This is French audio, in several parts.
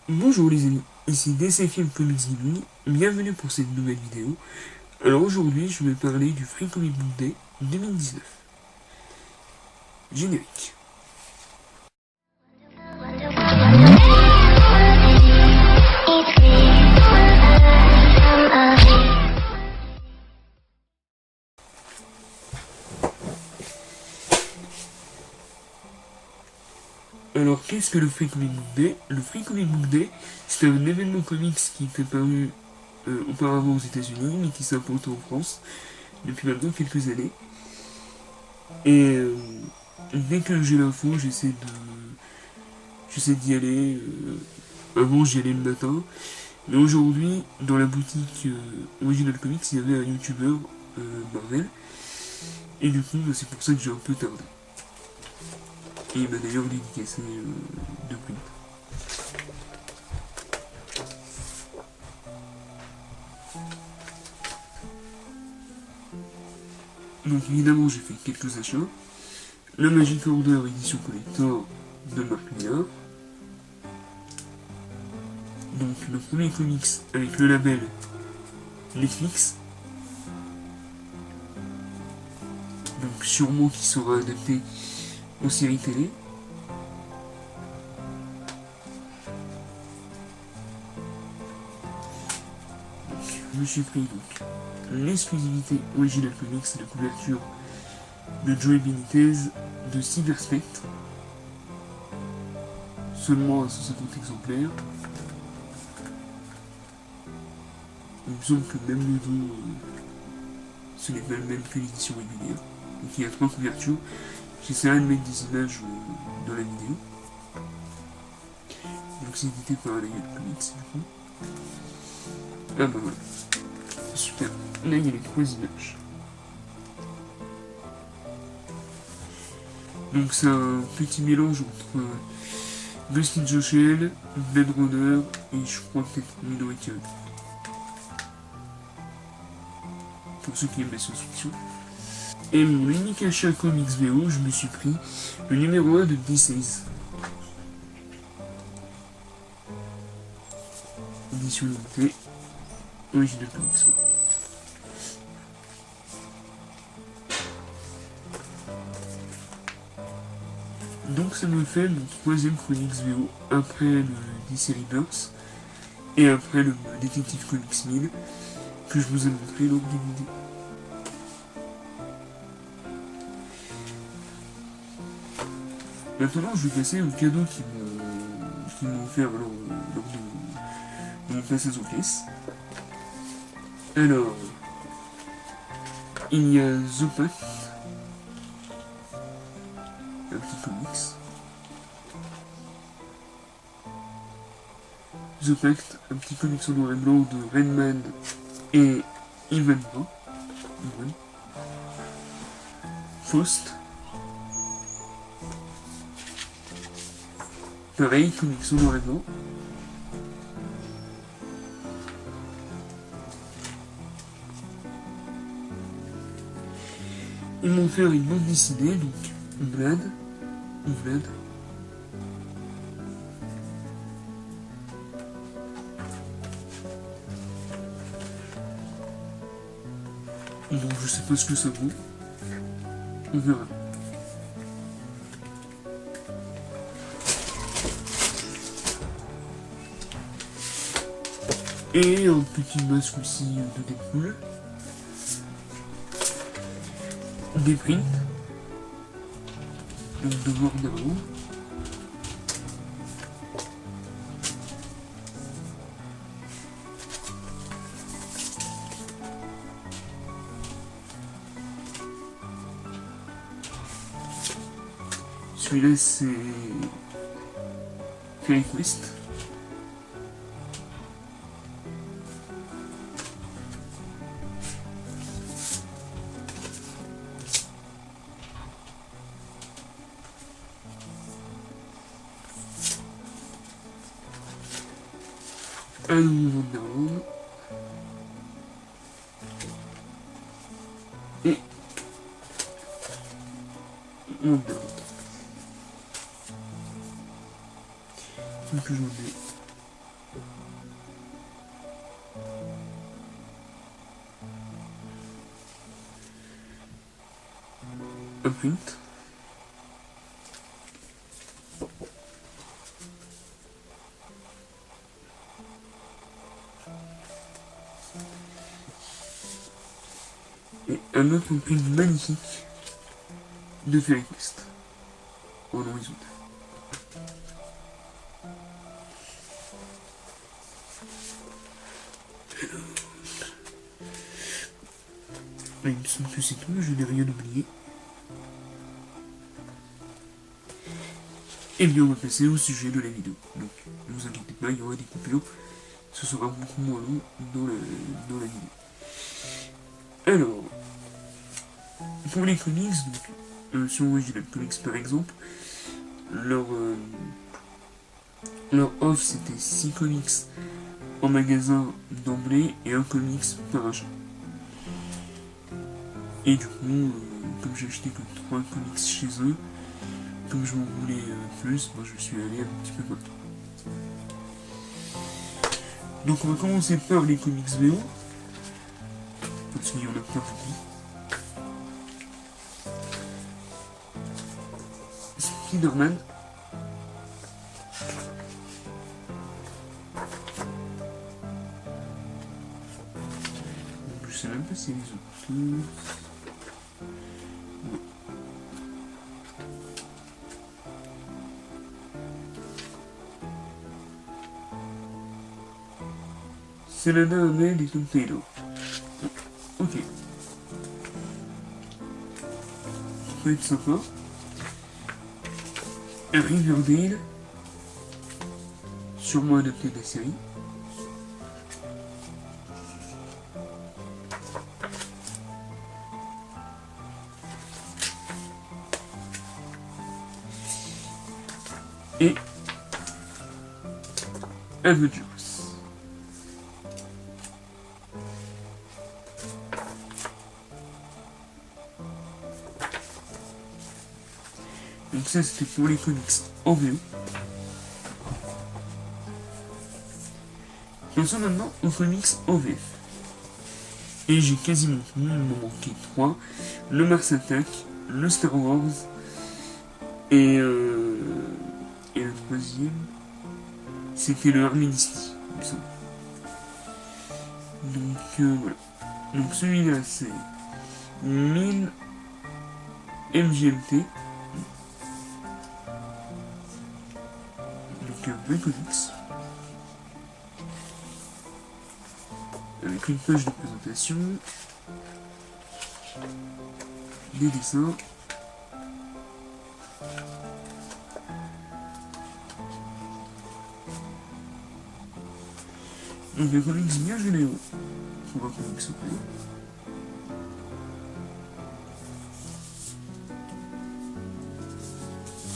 Bonjour les amis, ici DC Film Comics Gaming, bienvenue pour cette nouvelle vidéo. Alors aujourd'hui je vais parler du Free Comic Book Day 2019. Générique. Alors qu'est-ce que le Free Comic Book Day? Le Free Comic Book Day, c'est un événement comics qui était paru auparavant aux États-Unis, mais qui s'implantait en France depuis maintenant quelques années. Et dès que j'ai l'info, j'essaie d'y aller. Avant, j'y allais le matin. Mais aujourd'hui, dans la boutique Original Comics, il y avait un youtubeur Marvel. Et du coup, c'est pour ça que j'ai un peu tardé. Et il m'a d'ailleurs dédicacé deux prints. Donc évidemment, j'ai fait quelques achats. Le Magic Order édition collector de Marc Millar. Donc le premier comics avec le label Netflix. Donc sûrement qui sera adapté en série télé. Donc, je me suis pris donc l'exclusivité Original Comics, la couverture de Joey Benitez de Cyberspectre, seulement à 150 exemplaires. Il me semble que même le dos, ce n'est pas le même que l'édition régulière. Donc il y a 3 couvertures. J'essaierai de mettre des images dans la vidéo. Donc c'est édité par la Lion Comics du coup. Ah bah voilà. Super. Là il y a les 3 images. Donc c'est un petit mélange entre Ghost in the Shell, Blade Runner et je crois peut-être Minority Report. Pour ceux qui aiment la science-fiction. Et mon unique achat comics VO, je me suis pris le numéro 1 de D6. Édition limitée, Original Comics. Donc ça me fait mon 3ème comics VO après le DC Rebirth et après le Detective Comics 1000 que je vous ai montré lors d'une vidéo. Maintenant, je vais passer au cadeau qu'ils m'ont offert lors de mon passage aux caisses. Alors, il y a The Pact, un petit comics. The Pact, un petit comics en noir et blanc de Redman et Ivan. Faust. Pareil, comics en noir et blanc. Ils m'ont fait une bande dessinée, donc Vlad. Donc je sais pas ce que ça vaut. On verra. Et un petit masque aussi de Deadpool. Des prints. Donc de Warner. Celui-là c'est Fairy Quest. Un nouveau Wonderland. Et Wonderland. Donc j'en ai Imprint. Et un autre imprint magnifique de FairyQuest en horizontal. Il me semble que c'est tout, je n'ai rien oublié. Et bien on va passer au sujet de la vidéo. Donc ne vous inquiétez pas, il y aura des coupures. Ce sera beaucoup moins long dans la vidéo. Alors, pour les comics, donc, sur Original Comics par exemple, leur offre c'était 6 comics en magasin d'emblée et un comics par achat. Et du coup, comme j'ai acheté que 3 comics chez eux, comme je m'en voulais plus, moi je suis allé un petit peu partout. Donc on va commencer par les comics VO, parce qu'il y en a plein beaucoup. Spider-Man. Je sais même pas si les autres. C'est la Ahmed et Tom Taylor. Ok. Ça peut être sympa. Riverdale. Sûrement adapté de la série. Et Avengers. Donc ça c'était pour les comics en VO. Passons maintenant aux comics en VF. Et j'ai quasiment tout, il m'en manquait 3. Le Mars Attack, le Star Wars et le troisième, c'était le Armistice, il me semble. Donc voilà. Donc celui-là c'est 1000 MGMT. Donc un vrai comics. Avec une page de présentation, des dessins, donc des comics bien généraux. On va comics au prix.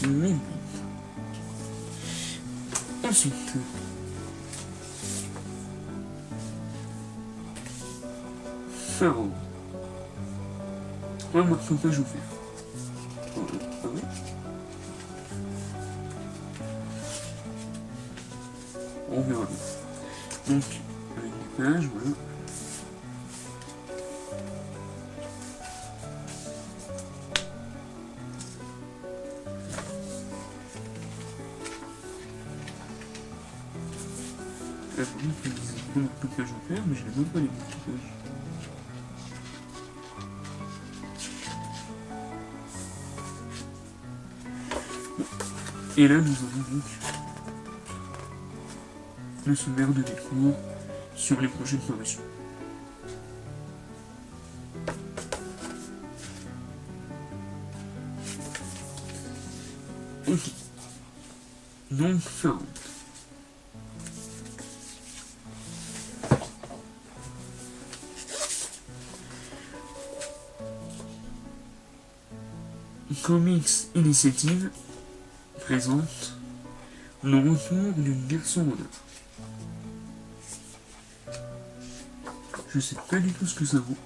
Mais ensuite, Pharaon. Ouais, moi, faut pas je vous faire. Ah ouais. On verra bien. Donc, avec les pages, voilà. Là, pour nous, ils disent combien de pages à faire, mais je n'ai même pas les petites pages. Et là, nous avons donc le sommaire de mes cours sur les prochaines formations. Ok. Donc, Pharaon. Comics Initiative présente le retour d'une garçon en or. Je sais pas du tout ce que ça vaut.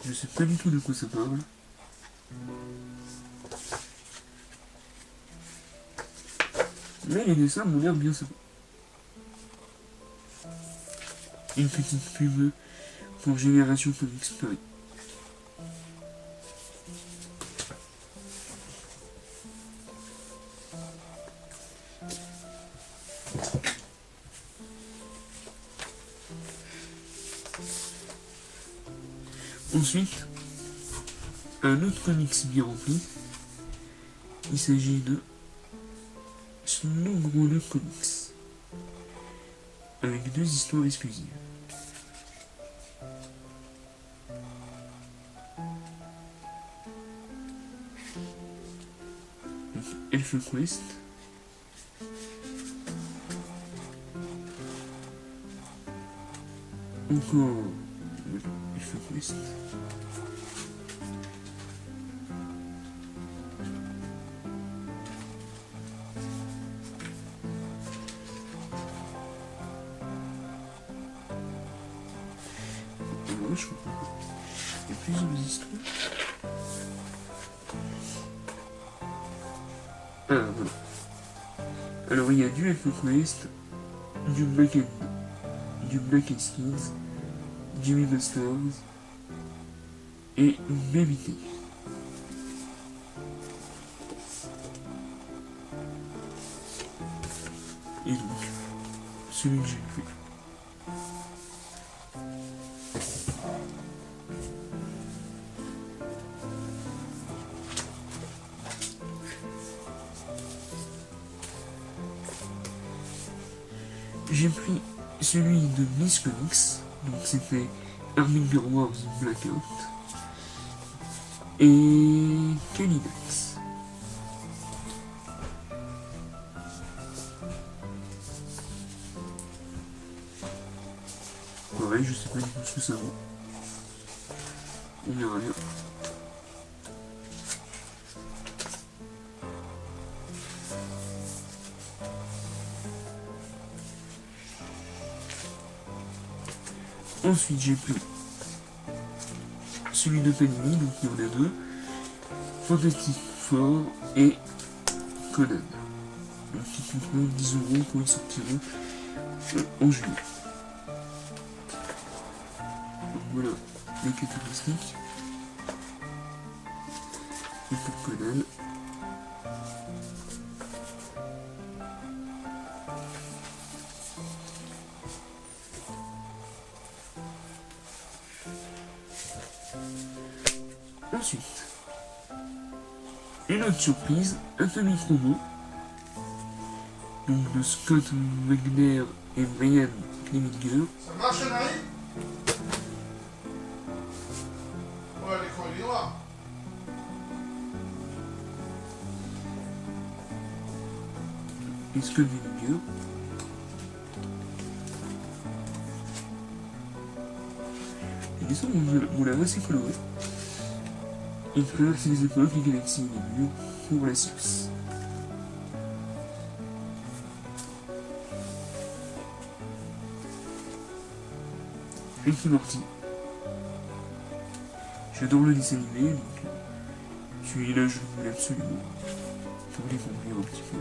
Je sais pas du tout de quoi ça parle. Mais les dessins m'ont l'air bien sympas. Une petite pub pour Génération Comics Paris. Ensuite, un autre comics bien rempli. Il s'agit de Snowbrawler Comics, avec 2 histoires exclusives. Donc, ElfQuest, encore ElfQuest, je comprends pas. Il y a plusieurs histoires. Ah, voilà. Alors, il y a du ElfQuest, du Black and Skins, du Masters et Baby Tail. Et donc, celui que j'ai fait. J'ai pris celui de Miss Comics, donc c'était Harbinger Wars Blackout, et Canidax. Pareil, je sais pas du tout ce que ça vaut. On verra bien. Ensuite, j'ai pris celui de Panini, donc il y en a 2, Fantastic Four et Conan. Donc qui coûteront 10 € quand ils sortiront en juillet. Donc voilà les caractéristiques. Et pour Conan. Ensuite, une autre surprise, un famille promo, donc de Scott Wagner et Brian Kleminger. Ça marche, Marie? Ouais, l'écran il est noir. Et Scott Wagner. Les dessins m'ont l'air assez colorés. Il traverse les époques, les galaxies et les murs pour la science. Rick et Morty. J'adore le dessin animé, donc celui-là je le voulais absolument pour découvrir un petit peu.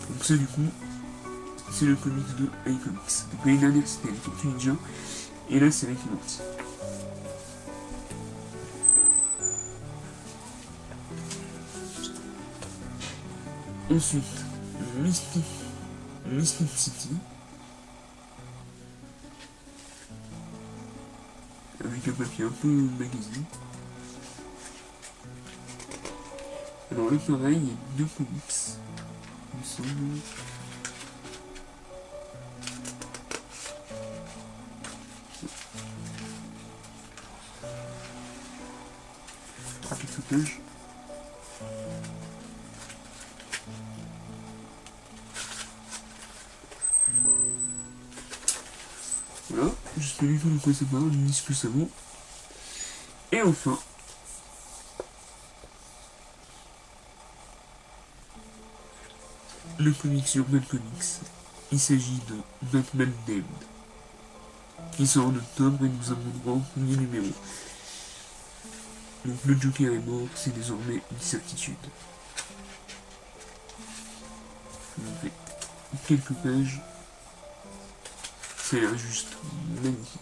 Donc ça du coup, c'est le comics de iComics. Donc l'année dernière c'était avec Tortue Ninja, et là c'est avec Morty. Ensuite, Mystic City, avec un papier un peu magazine. Alors là pareil, il y a 2 comics. Il me semble. Quelques pages. Voilà, je sais pas du tout de quoi ça parle, ni ce que ça vaut. Et enfin, le comics Urban Comics. Il s'agit de Batman Damned. qui sort en octobre et nous avons droit au premier numéro. Donc le Joker est mort, c'est désormais une certitude. On fait quelques pages. Ça a l'air juste magnifique.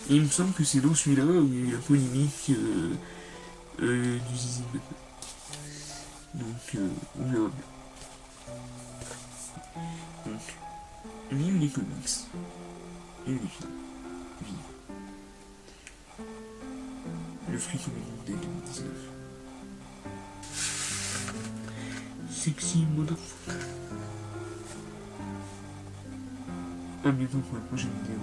Et il me semble que c'est dans celui-là où il y a eu la polémique du zizi maintenant. Donc on verra bien. Donc, vive les comics. Et les films. Vive. Le Free Comic Book Day 2019. Sexy motherfucker. A bientôt pour la prochaine vidéo.